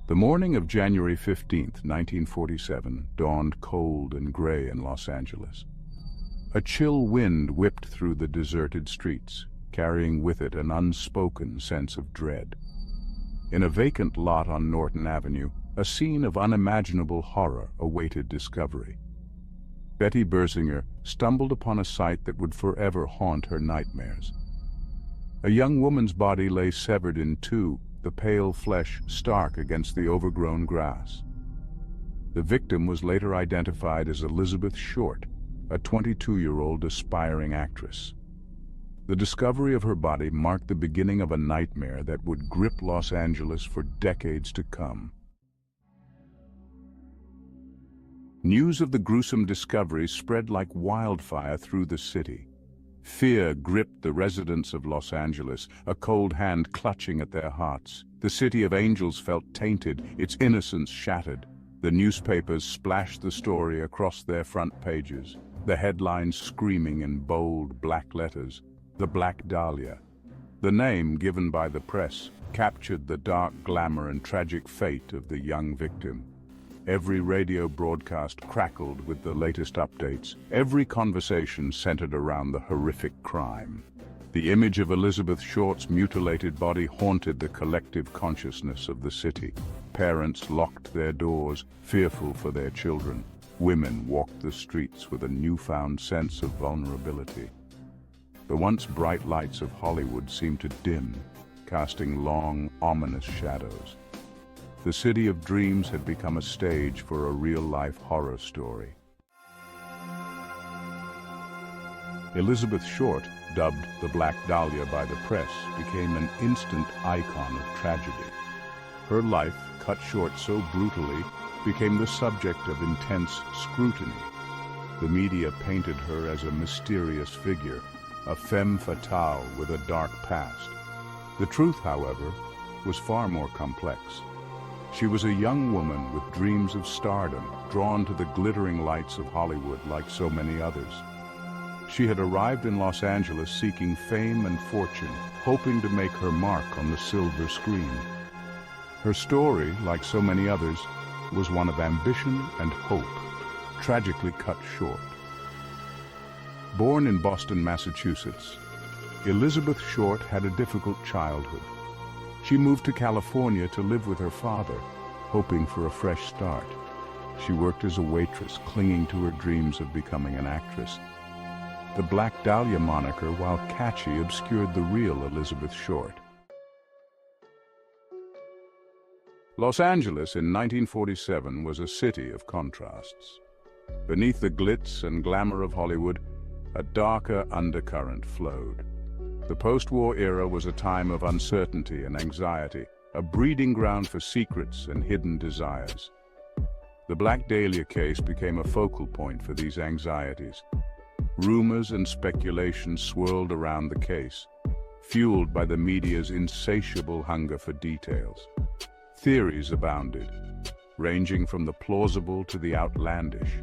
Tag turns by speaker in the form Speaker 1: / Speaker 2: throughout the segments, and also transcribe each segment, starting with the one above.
Speaker 1: The morning of January 15th, 1947, dawned cold and gray in Los Angeles. A chill wind whipped through the deserted streets, carrying with it an unspoken sense of dread. In a vacant lot on Norton Avenue, a scene of unimaginable horror awaited discovery. Betty Bersinger stumbled upon a sight that would forever haunt her nightmares. A young woman's body lay severed in two, the pale flesh stark against the overgrown grass. The victim was later identified as Elizabeth Short, a 22-year-old aspiring actress. The discovery of her body marked the beginning of a nightmare that would grip Los Angeles for decades to come. News of the gruesome discovery spread like wildfire through the city. Fear gripped the residents of Los Angeles, a cold hand clutching at their hearts. The city of angels felt tainted, its innocence shattered. The newspapers splashed the story across their front pages, the headlines screaming in bold black letters, "The Black Dahlia." The name given by the press captured the dark glamour and tragic fate of the young victim. Every radio broadcast crackled with the latest updates. Every conversation centered around the horrific crime. The image of Elizabeth Short's mutilated body haunted the collective consciousness of the city. Parents locked their doors, fearful for their children. Women walked the streets with a newfound sense of vulnerability. The once bright lights of Hollywood seemed to dim, casting long, ominous shadows. The city of dreams had become a stage for a real-life horror story. Elizabeth Short, dubbed the Black Dahlia by the press, became an instant icon of tragedy. Her life, cut short so brutally, became the subject of intense scrutiny. The media painted her as a mysterious figure, a femme fatale with a dark past. The truth, however, was far more complex. She was a young woman with dreams of stardom, drawn to the glittering lights of Hollywood like so many others. She had arrived in Los Angeles seeking fame and fortune, hoping to make her mark on the silver screen. Her story, like so many others, was one of ambition and hope, tragically cut short. Born in Boston, Massachusetts, Elizabeth Short had a difficult childhood. She moved to California to live with her father, hoping for a fresh start. She worked as a waitress, clinging to her dreams of becoming an actress. The Black Dahlia moniker, while catchy, obscured the real Elizabeth Short. Los Angeles in 1947 was a city of contrasts. Beneath the glitz and glamour of Hollywood, a darker undercurrent flowed. The post-war era was a time of uncertainty and anxiety, a breeding ground for secrets and hidden desires. The Black Dahlia case became a focal point for these anxieties. Rumors and speculation swirled around the case, fueled by the media's insatiable hunger for details. Theories abounded, ranging from the plausible to the outlandish.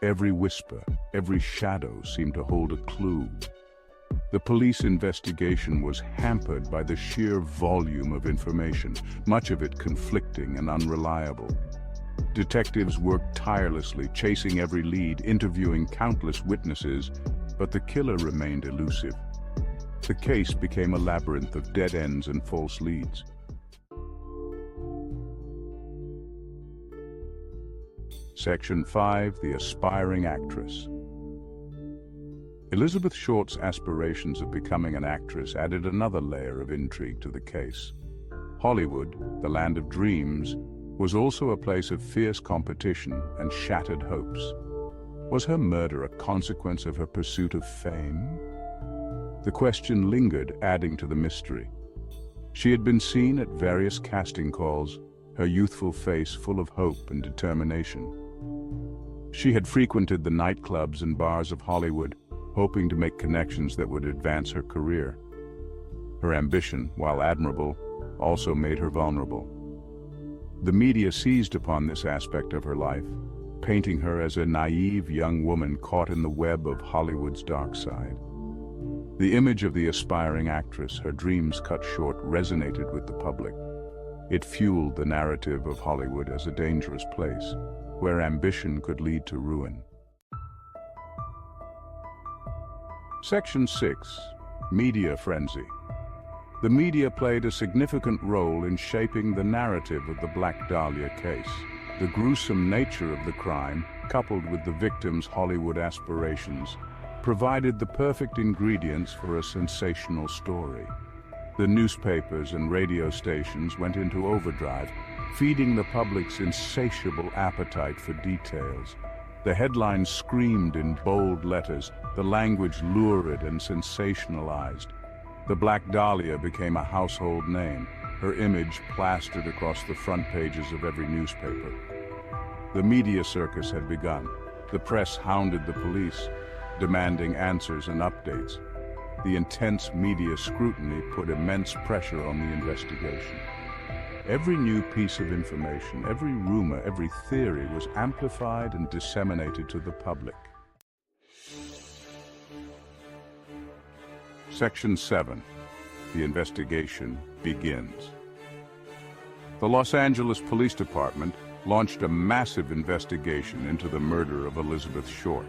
Speaker 1: Every whisper, every shadow seemed to hold a clue. The police investigation was hampered by the sheer volume of information, much of it conflicting and unreliable. Detectives worked tirelessly, chasing every lead, interviewing countless witnesses, but the killer remained elusive. The case became a labyrinth of dead ends and false leads. Section 5. The Aspiring Actress. Elizabeth Short's aspirations of becoming an actress added another layer of intrigue to the case. Hollywood, the land of dreams, was also a place of fierce competition and shattered hopes. Was her murder a consequence of her pursuit of fame? The question lingered, adding to the mystery. She had been seen at various casting calls, her youthful face full of hope and determination. She had frequented the nightclubs and bars of Hollywood, hoping to make connections that would advance her career. Her ambition, while admirable, also made her vulnerable. The media seized upon this aspect of her life, painting her as a naive young woman caught in the web of Hollywood's dark side. The image of the aspiring actress, her dreams cut short, resonated with the public. It fueled the narrative of Hollywood as a dangerous place, where ambition could lead to ruin. Section 6. Media Frenzy. The media played a significant role in shaping the narrative of the Black Dahlia case. The gruesome nature of the crime, coupled with the victim's Hollywood aspirations, provided the perfect ingredients for a sensational story. The newspapers and radio stations went into overdrive, feeding the public's insatiable appetite for details. The headlines screamed in bold letters, the language lurid and sensationalized. The Black Dahlia became a household name, her image plastered across the front pages of every newspaper. The media circus had begun. The press hounded the police, demanding answers and updates. The intense media scrutiny put immense pressure on the investigation. Every new piece of information, every rumor, every theory was amplified and disseminated to the public. Section 7. The investigation begins. The Los Angeles Police Department launched a massive investigation into the murder of Elizabeth Short.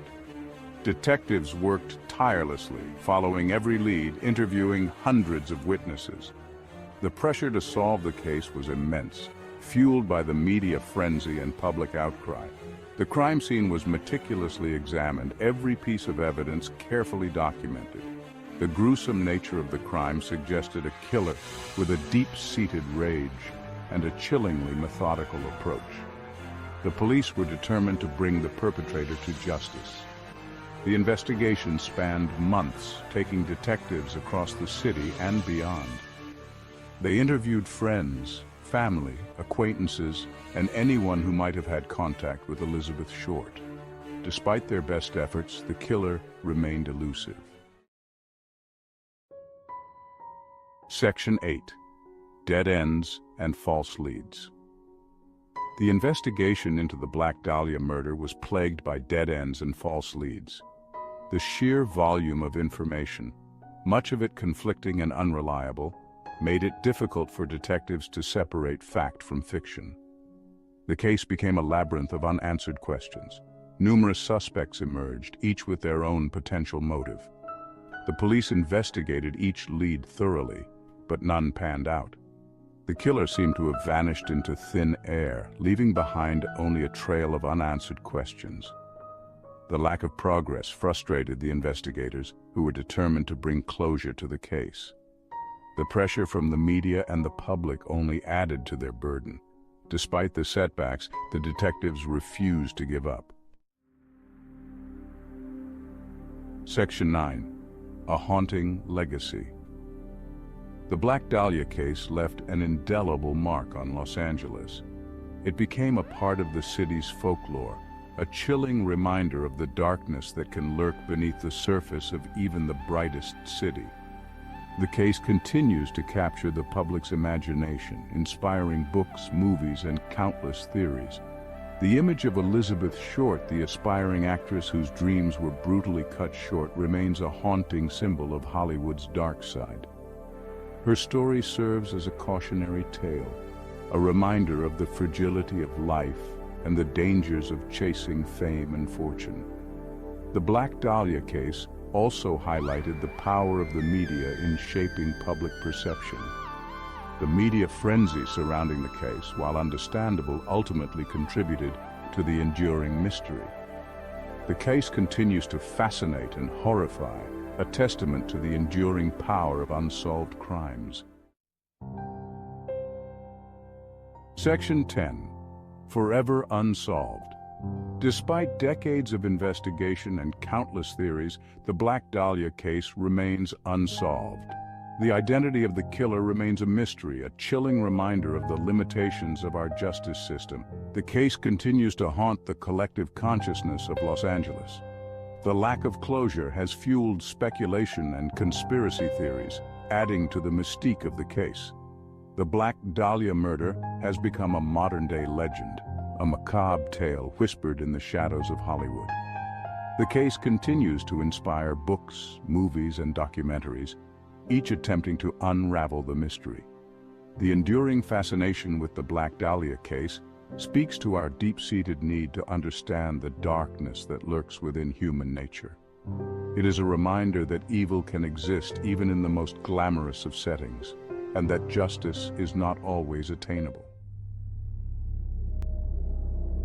Speaker 1: Detectives worked tirelessly, following every lead, interviewing hundreds of witnesses. The pressure to solve the case was immense, fueled by the media frenzy and public outcry. The crime scene was meticulously examined, every piece of evidence carefully documented. The gruesome nature of the crime suggested a killer with a deep-seated rage and a chillingly methodical approach. The police were determined to bring the perpetrator to justice. The investigation spanned months, taking detectives across the city and beyond. They interviewed friends, family, acquaintances, and anyone who might have had contact with Elizabeth Short. Despite their best efforts, the killer remained elusive. Section 8. Dead Ends and False Leads. The investigation into the Black Dahlia murder was plagued by dead ends and false leads. The sheer volume of information, much of it conflicting and unreliable, made it difficult for detectives to separate fact from fiction. The case became a labyrinth of unanswered questions. Numerous suspects emerged, each with their own potential motive. The police investigated each lead thoroughly, but none panned out. The killer seemed to have vanished into thin air, leaving behind only a trail of unanswered questions. The lack of progress frustrated the investigators, who were determined to bring closure to the case. The pressure from the media and the public only added to their burden. Despite the setbacks, the detectives refused to give up. Section 9. A Haunting Legacy. The Black Dahlia case left an indelible mark on Los Angeles. It became a part of the city's folklore, a chilling reminder of the darkness that can lurk beneath the surface of even the brightest city. The case continues to capture the public's imagination, inspiring books, movies, and countless theories. The image of Elizabeth Short, the aspiring actress whose dreams were brutally cut short, remains a haunting symbol of Hollywood's dark side. Her story serves as a cautionary tale, a reminder of the fragility of life and the dangers of chasing fame and fortune. The Black Dahlia case also highlighted the power of the media in shaping public perception. The media frenzy surrounding the case, while understandable, ultimately contributed to the enduring mystery. The case continues to fascinate and horrify, a testament to the enduring power of unsolved crimes. Section 10. Forever Unsolved. Despite decades of investigation and countless theories, the Black Dahlia case remains unsolved. The identity of the killer remains a mystery, a chilling reminder of the limitations of our justice system. The case continues to haunt the collective consciousness of Los Angeles. The lack of closure has fueled speculation and conspiracy theories, adding to the mystique of the case. The Black Dahlia murder has become a modern-day legend, a macabre tale whispered in the shadows of Hollywood. The case continues to inspire books, movies, and documentaries, each attempting to unravel the mystery. The enduring fascination with the Black Dahlia case speaks to our deep-seated need to understand the darkness that lurks within human nature. It is a reminder that evil can exist even in the most glamorous of settings, and that justice is not always attainable.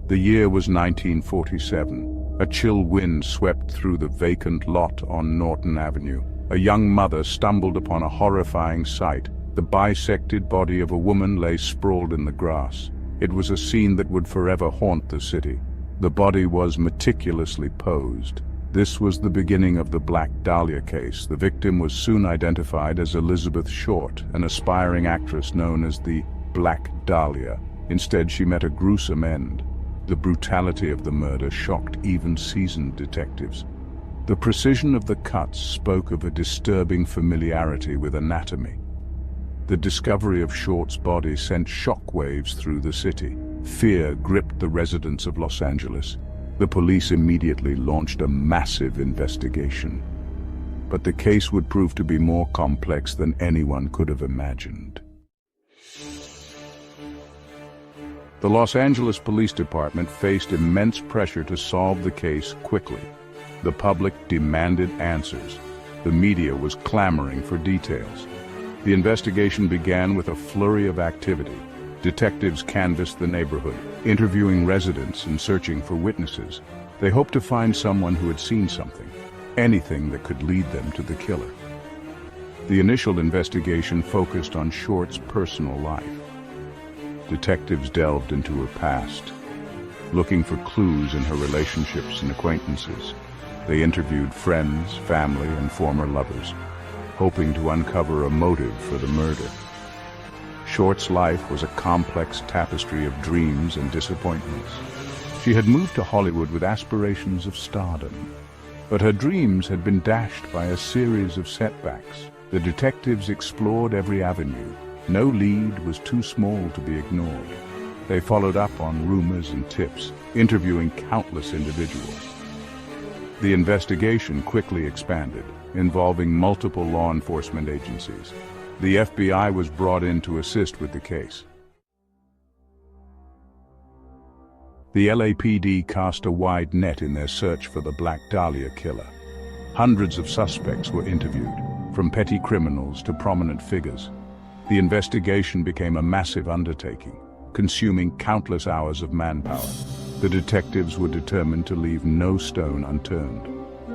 Speaker 1: The year was 1947. A chill wind swept through the vacant lot on Norton Avenue. A young mother stumbled upon a horrifying sight. The bisected body of a woman lay sprawled in the grass. It was a scene that would forever haunt the city. The body was meticulously posed. This was the beginning of the Black Dahlia case. The victim was soon identified as Elizabeth Short, an aspiring actress known as the Black Dahlia. Instead, she met a gruesome end. The brutality of the murder shocked even seasoned detectives. The precision of the cuts spoke of a disturbing familiarity with anatomy. The discovery of Short's body sent shockwaves through the city. Fear gripped the residents of Los Angeles. The police immediately launched a massive investigation. But the case would prove to be more complex than anyone could have imagined. The Los Angeles Police Department faced immense pressure to solve the case quickly. The public demanded answers. The media was clamoring for details. The investigation began with a flurry of activity. Detectives canvassed the neighborhood, interviewing residents and searching for witnesses. They hoped to find someone who had seen something, anything that could lead them to the killer. The initial investigation focused on Short's personal life. Detectives delved into her past, looking for clues in her relationships and acquaintances. They interviewed friends, family, and former lovers, hoping to uncover a motive for the murder. Short's life was a complex tapestry of dreams and disappointments. She had moved to Hollywood with aspirations of stardom, but her dreams had been dashed by a series of setbacks. The detectives explored every avenue. No lead was too small to be ignored. They followed up on rumors and tips, interviewing countless individuals. The investigation quickly expanded, involving multiple law enforcement agencies. The FBI was brought in to assist with the case. The LAPD cast a wide net in their search for the Black Dahlia killer. Hundreds of suspects were interviewed, from petty criminals to prominent figures. The investigation became a massive undertaking, consuming countless hours of manpower. The detectives were determined to leave no stone unturned.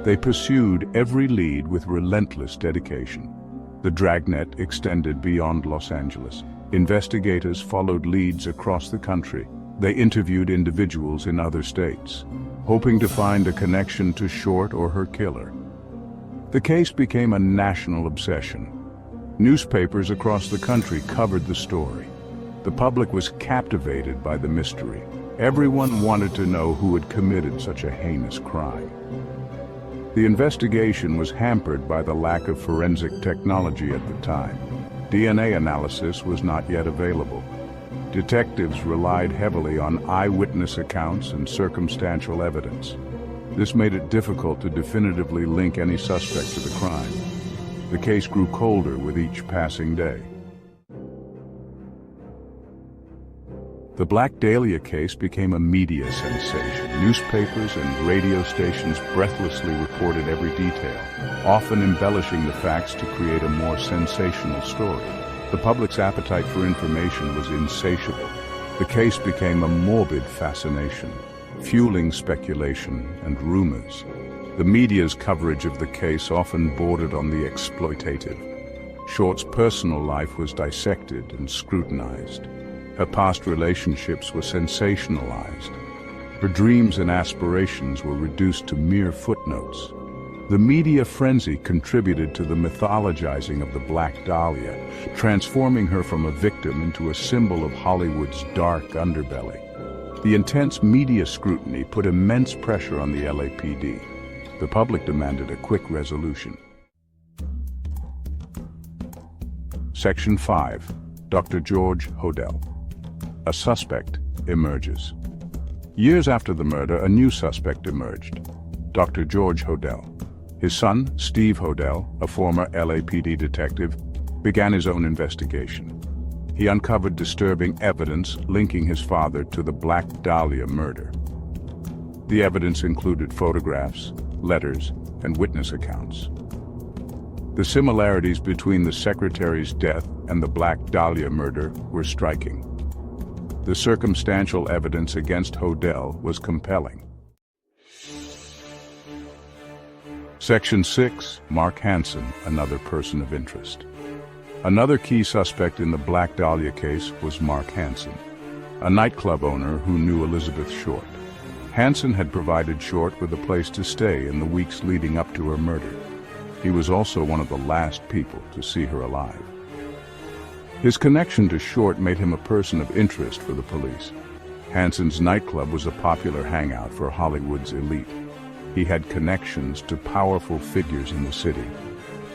Speaker 1: They pursued every lead with relentless dedication. The dragnet extended beyond Los Angeles. Investigators followed leads across the country. They interviewed individuals in other states, hoping to find a connection to Short or her killer. The case became a national obsession. Newspapers across the country covered the story. The public was captivated by the mystery. Everyone wanted to know who had committed such a heinous crime. The investigation was hampered by the lack of forensic technology at the time. DNA analysis was not yet available. Detectives relied heavily on eyewitness accounts and circumstantial evidence. This made it difficult to definitively link any suspect to the crime. The case grew colder with each passing day. The Black Dahlia case became a media sensation. Newspapers and radio stations breathlessly reported every detail, often embellishing the facts to create a more sensational story. The public's appetite for information was insatiable. The case became a morbid fascination, fueling speculation and rumors. The media's coverage of the case often bordered on the exploitative. Short's personal life was dissected and scrutinized. Her past relationships were sensationalized. Her dreams and aspirations were reduced to mere footnotes. The media frenzy contributed to the mythologizing of the Black Dahlia, transforming her from a victim into a symbol of Hollywood's dark underbelly. The intense media scrutiny put immense pressure on the LAPD. The public demanded a quick resolution. Section 5. Dr. George Hodel. A suspect emerges. Years after the murder, a new suspect emerged. Dr. George Hodel. His son, Steve Hodel, a former LAPD detective, began his own investigation. he uncovered disturbing evidence linking his father to the Black Dahlia murder. The evidence included photographs, letters, and witness accounts. The similarities between the secretary's death and the Black Dahlia murder were striking. The circumstantial evidence against Hodel was compelling. Section 6. Mark Hansen, another person of interest. Another key suspect in the Black Dahlia case was Mark Hansen, a nightclub owner who knew Elizabeth Short. Hansen had provided Short with a place to stay in the weeks leading up to her murder. He was also one of the last people to see her alive. His connection to Short made him a person of interest for the police. Hansen's nightclub was a popular hangout for Hollywood's elite. He had connections to powerful figures in the city.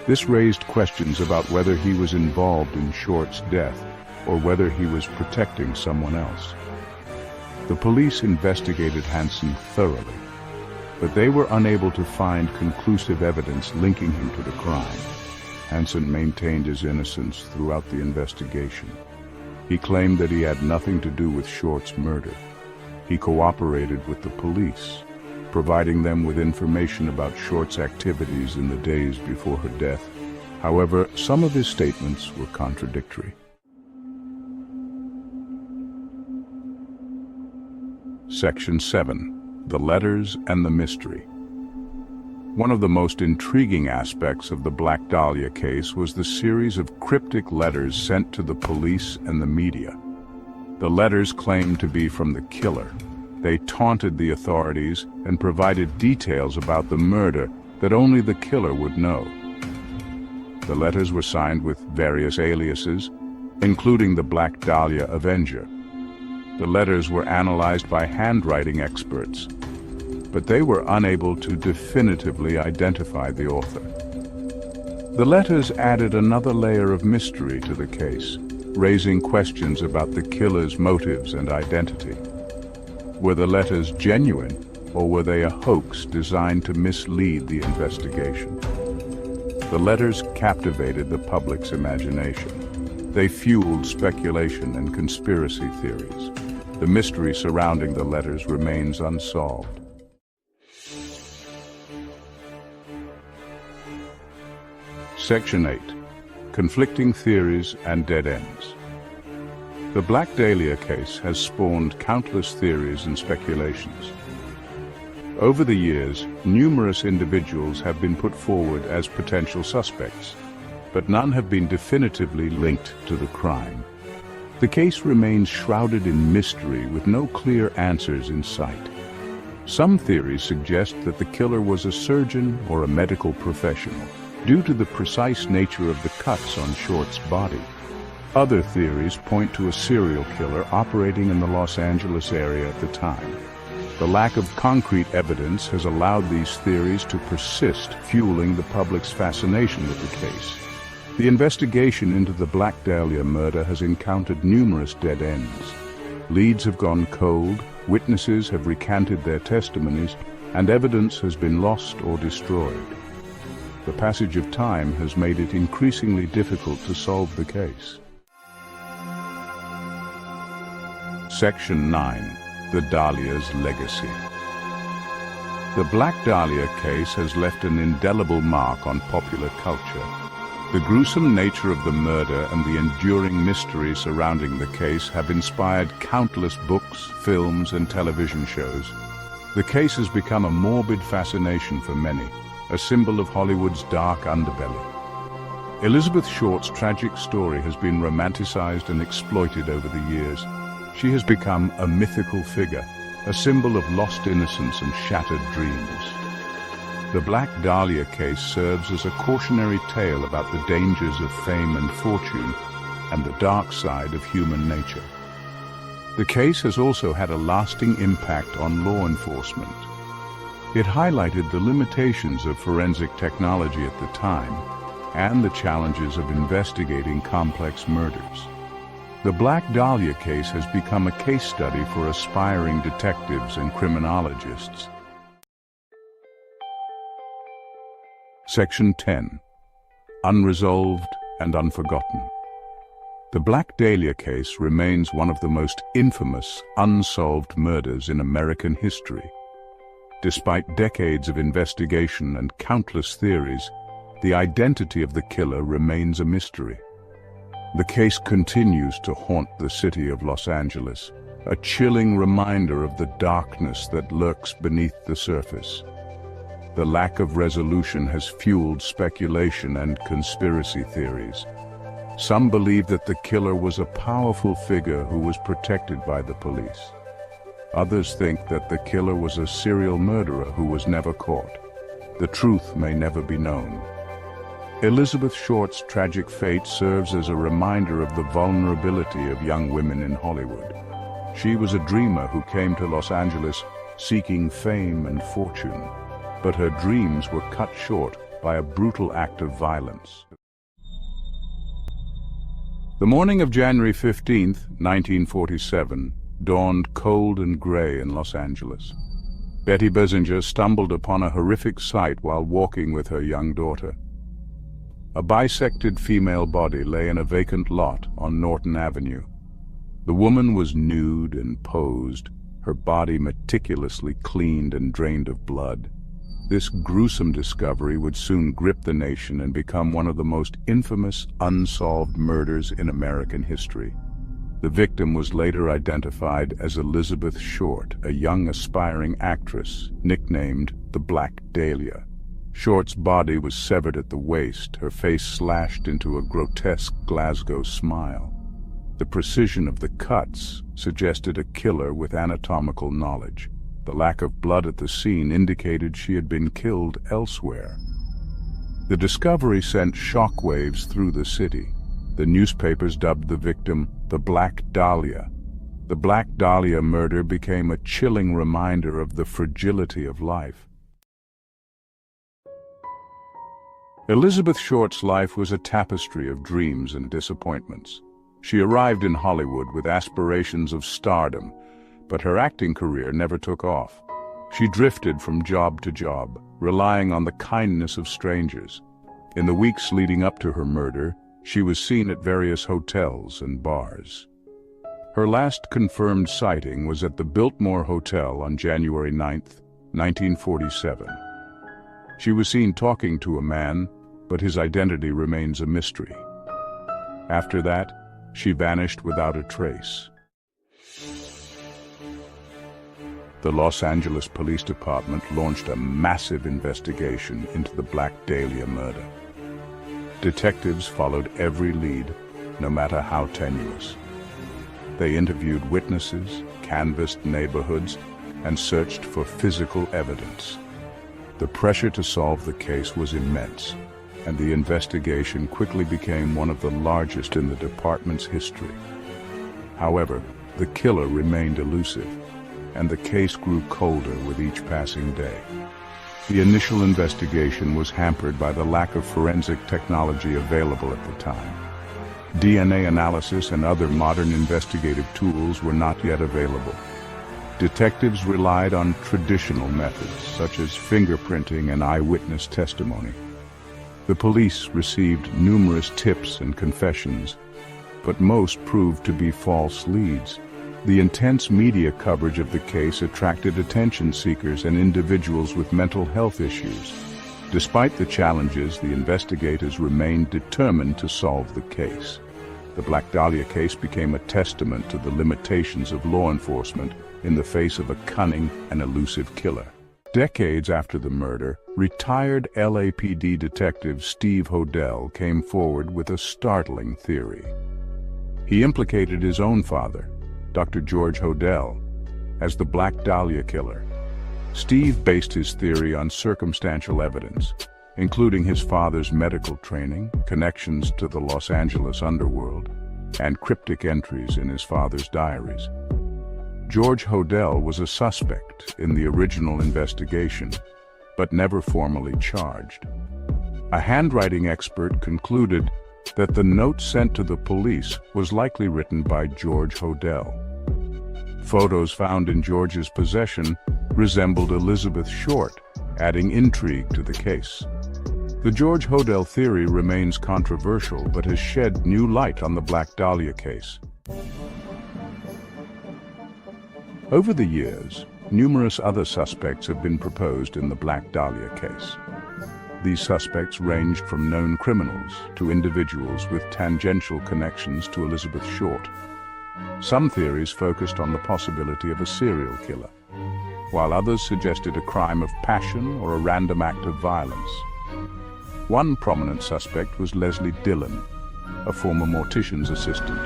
Speaker 1: This raised questions about whether he was involved in Short's death or whether he was protecting someone else. The police investigated Hansen thoroughly, but they were unable to find conclusive evidence linking him to the crime. Hansen maintained his innocence throughout the investigation. He claimed that he had nothing to do with Short's murder. He cooperated with the police, providing them with information about Short's activities in the days before her death. However, some of his statements were contradictory. Section 7. The Letters and the Mystery. One of the most intriguing aspects of the Black Dahlia case was the series of cryptic letters sent to the police and the media. The letters claimed to be from the killer. They taunted the authorities and provided details about the murder that only the killer would know. The letters were signed with various aliases, including the Black Dahlia Avenger. The letters were analyzed by handwriting experts, but they were unable to definitively identify the author. The letters added another layer of mystery to the case, raising questions about the killer's motives and identity. Were the letters genuine, or were they a hoax designed to mislead the investigation? The letters captivated the public's imagination. They fueled speculation and conspiracy theories. The mystery surrounding the letters remains unsolved. Section 8. Conflicting Theories and Dead Ends. The Black Dahlia case has spawned countless theories and speculations. Over the years, numerous individuals have been put forward as potential suspects, but none have been definitively linked to the crime. The case remains shrouded in mystery with no clear answers in sight. Some theories suggest that the killer was a surgeon or a medical professional, due to the precise nature of the cuts on Short's body. Other theories point to a serial killer operating in the Los Angeles area at the time. The lack of concrete evidence has allowed these theories to persist, fueling the public's fascination with the case. The investigation into the Black Dahlia murder has encountered numerous dead ends. Leads have gone cold, witnesses have recanted their testimonies, and evidence has been lost or destroyed. The passage of time has made it increasingly difficult to solve the case. Section 9. The Dahlia's Legacy. The Black Dahlia case has left an indelible mark on popular culture. The gruesome nature of the murder and the enduring mystery surrounding the case have inspired countless books, films, and television shows. The case has become a morbid fascination for many, a symbol of Hollywood's dark underbelly. Elizabeth Short's tragic story has been romanticized and exploited over the years. She has become a mythical figure, a symbol of lost innocence and shattered dreams. The Black Dahlia case serves as a cautionary tale about the dangers of fame and fortune and the dark side of human nature. The case has also had a lasting impact on law enforcement. It highlighted the limitations of forensic technology at the time and the challenges of investigating complex murders. The Black Dahlia case has become a case study for aspiring detectives and criminologists. Section 10. Unresolved and Unforgotten. The Black Dahlia case remains one of the most infamous, unsolved murders in American history. Despite decades of investigation and countless theories, the identity of the killer remains a mystery. The case continues to haunt the city of Los Angeles, a chilling reminder of the darkness that lurks beneath the surface. The lack of resolution has fueled speculation and conspiracy theories. Some believe that the killer was a powerful figure who was protected by the police. Others think that the killer was a serial murderer who was never caught. The truth may never be known. Elizabeth Short's tragic fate serves as a reminder of the vulnerability of young women in Hollywood. She was a dreamer who came to Los Angeles seeking fame and fortune, but her dreams were cut short by a brutal act of violence. The morning of January 15, 1947, dawned cold and gray in Los Angeles. Betty Bessinger stumbled upon a horrific sight while walking with her young daughter. A bisected female body lay in a vacant lot on Norton Avenue. The woman was nude and posed, her body meticulously cleaned and drained of blood. This gruesome discovery would soon grip the nation and become one of the most infamous unsolved murders in American history. The victim was later identified as Elizabeth Short, a young aspiring actress, nicknamed the Black Dahlia. Short's body was severed at the waist, her face slashed into a grotesque Glasgow smile. The precision of the cuts suggested a killer with anatomical knowledge. The lack of blood at the scene indicated she had been killed elsewhere. The discovery sent shockwaves through the city. The newspapers dubbed the victim the Black Dahlia. The Black Dahlia murder became a chilling reminder of the fragility of life. Elizabeth Short's life was a tapestry of dreams and disappointments. She arrived in Hollywood with aspirations of stardom, but her acting career never took off. She drifted from job to job, relying on the kindness of strangers. In the weeks leading up to her murder, she was seen at various hotels and bars. Her last confirmed sighting was at the Biltmore Hotel on January 9, 1947. She was seen talking to a man, but his identity remains a mystery. After that, she vanished without a trace. The Los Angeles Police Department launched a massive investigation into the Black Dahlia murder. Detectives followed every lead, no matter how tenuous. They interviewed witnesses, canvassed neighborhoods, and searched for physical evidence. The pressure to solve the case was immense, and the investigation quickly became one of the largest in the department's history. However, the killer remained elusive, and the case grew colder with each passing day. The initial investigation was hampered by the lack of forensic technology available at the time. DNA analysis and other modern investigative tools were not yet available. Detectives relied on traditional methods, such as fingerprinting and eyewitness testimony. The police received numerous tips and confessions, but most proved to be false leads. The intense media coverage of the case attracted attention seekers and individuals with mental health issues. Despite the challenges, the investigators remained determined to solve the case. The Black Dahlia case became a testament to the limitations of law enforcement in the face of a cunning and elusive killer. Decades after the murder, retired LAPD detective Steve Hodel came forward with a startling theory. He implicated his own father, Dr. George Hodel, as the Black Dahlia killer. Steve based his theory on circumstantial evidence, including his father's medical training, connections to the Los Angeles underworld, and cryptic entries in his father's diaries. George Hodel was a suspect in the original investigation, but never formally charged. A handwriting expert concluded that the note sent to the police was likely written by George Hodel. Photos found in George's possession resembled Elizabeth Short, adding intrigue to the case. The George Hodel theory remains controversial but has shed new light on the Black Dahlia case. Over the years, numerous other suspects have been proposed in the Black Dahlia case. These suspects ranged from known criminals to individuals with tangential connections to Elizabeth Short. Some theories focused on the possibility of a serial killer, while others suggested a crime of passion or a random act of violence. One prominent suspect was Leslie Dillon, a former mortician's assistant.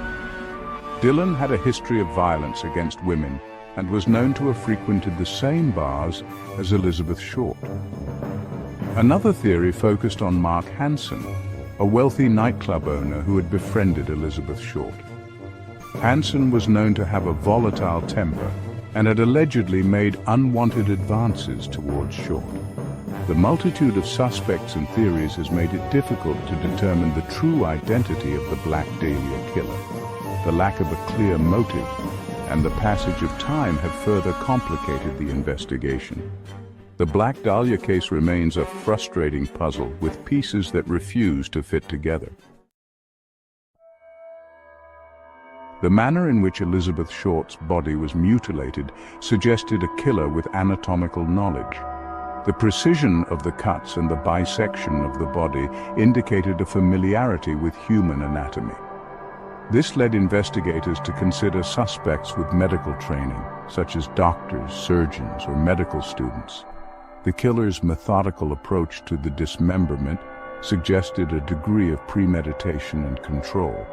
Speaker 1: Dillon had a history of violence against women and was known to have frequented the same bars as Elizabeth Short. Another theory focused on Mark Hansen, a wealthy nightclub owner who had befriended Elizabeth Short. Hansen was known to have a volatile temper and had allegedly made unwanted advances towards Short. The multitude of suspects and theories has made it difficult to determine the true identity of the Black Dahlia killer. The lack of a clear motive and the passage of time have further complicated the investigation. The Black Dahlia case remains a frustrating puzzle with pieces that refuse to fit together. The manner in which Elizabeth Short's body was mutilated suggested a killer with anatomical knowledge. The precision of the cuts and the bisection of the body indicated a familiarity with human anatomy. This led investigators to consider suspects with medical training, such as doctors, surgeons, or medical students. The killer's methodical approach to the dismemberment suggested a degree of premeditation and control.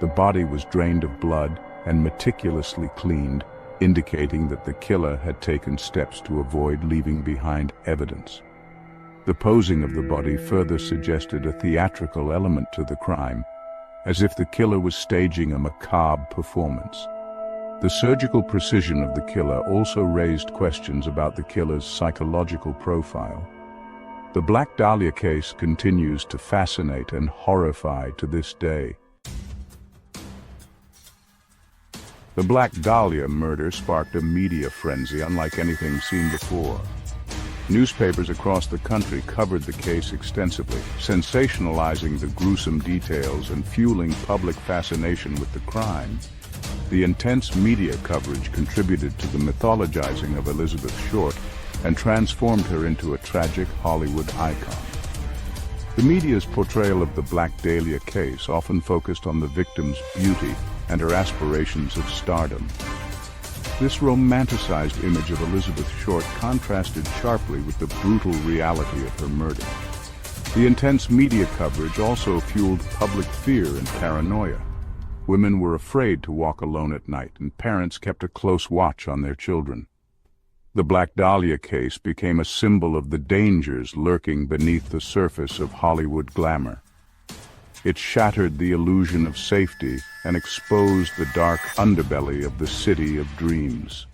Speaker 1: The body was drained of blood and meticulously cleaned, indicating that the killer had taken steps to avoid leaving behind evidence. The posing of the body further suggested a theatrical element to the crime, as if the killer was staging a macabre performance. The surgical precision of the killer also raised questions about the killer's psychological profile. The Black Dahlia case continues to fascinate and horrify to this day. The Black Dahlia murder sparked a media frenzy unlike anything seen before. Newspapers across the country covered the case extensively, sensationalizing the gruesome details and fueling public fascination with the crime. The intense media coverage contributed to the mythologizing of Elizabeth Short and transformed her into a tragic Hollywood icon. The media's portrayal of the Black Dahlia case often focused on the victim's beauty and her aspirations of stardom. This romanticized image of Elizabeth Short contrasted sharply with the brutal reality of her murder. The intense media coverage also fueled public fear and paranoia. Women were afraid to walk alone at night, and parents kept a close watch on their children. The Black Dahlia case became a symbol of the dangers lurking beneath the surface of Hollywood glamour. It shattered the illusion of safety and exposed the dark underbelly of the city of dreams.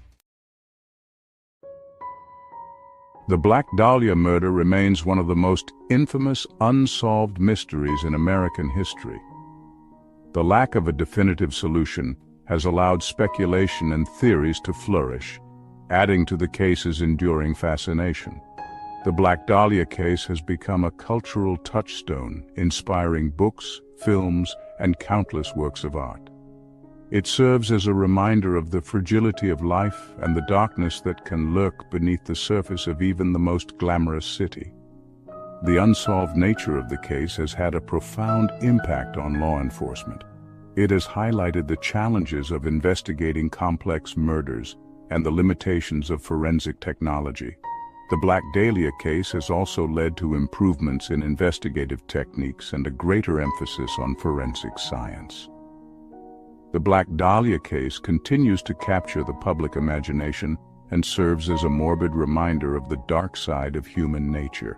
Speaker 1: The Black Dahlia murder remains one of the most infamous unsolved mysteries in American history. The lack of a definitive solution has allowed speculation and theories to flourish, adding to the case's enduring fascination. The Black Dahlia case has become a cultural touchstone, inspiring books, films, and countless works of art. It serves as a reminder of the fragility of life and the darkness that can lurk beneath the surface of even the most glamorous city. The unsolved nature of the case has had a profound impact on law enforcement. It has highlighted the challenges of investigating complex murders and the limitations of forensic technology. The Black Dahlia case has also led to improvements in investigative techniques and a greater emphasis on forensic science. The Black Dahlia case continues to capture the public imagination and serves as a morbid reminder of the dark side of human nature.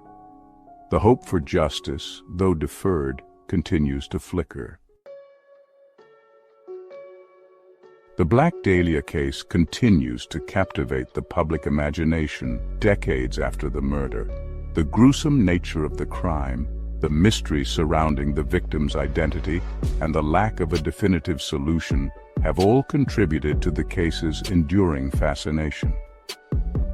Speaker 1: The hope for justice, though deferred, continues to flicker. The Black Dahlia case continues to captivate the public imagination decades after the murder. The gruesome nature of the crime, the mystery surrounding the victim's identity, and the lack of a definitive solution have all contributed to the case's enduring fascination.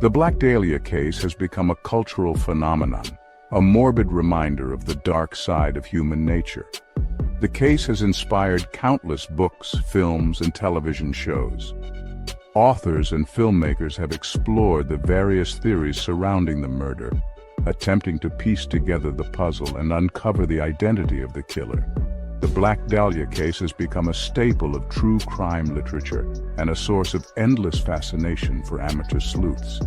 Speaker 1: The Black Dahlia case has become a cultural phenomenon, a morbid reminder of the dark side of human nature. The case has inspired countless books, films, and television shows. Authors and filmmakers have explored the various theories surrounding the murder, attempting to piece together the puzzle and uncover the identity of the killer. The Black Dahlia case has become a staple of true crime literature and a source of endless fascination for amateur sleuths.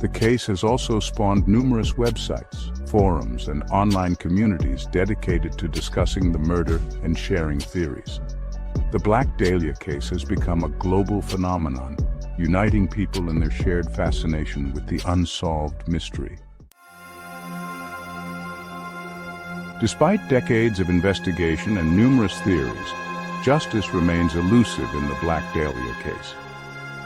Speaker 1: The case has also spawned numerous websites, forums, and online communities dedicated to discussing the murder and sharing theories. The Black Dahlia case has become a global phenomenon, uniting people in their shared fascination with the unsolved mystery. Despite decades of investigation and numerous theories, justice remains elusive in the Black Dahlia case.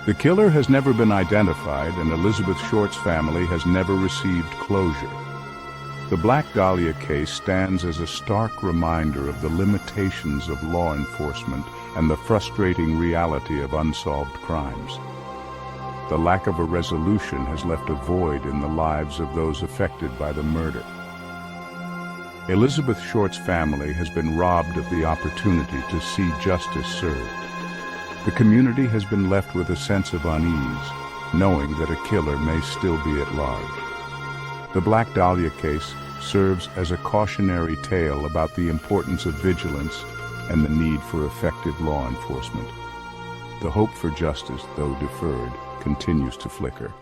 Speaker 1: The killer has never been identified, and Elizabeth Short's family has never received closure. The Black Dahlia case stands as a stark reminder of the limitations of law enforcement and the frustrating reality of unsolved crimes. The lack of a resolution has left a void in the lives of those affected by the murder. Elizabeth Short's family has been robbed of the opportunity to see justice served. The community has been left with a sense of unease, knowing that a killer may still be at large. The Black Dahlia case serves as a cautionary tale about the importance of vigilance and the need for effective law enforcement. The hope for justice, though deferred, continues to flicker.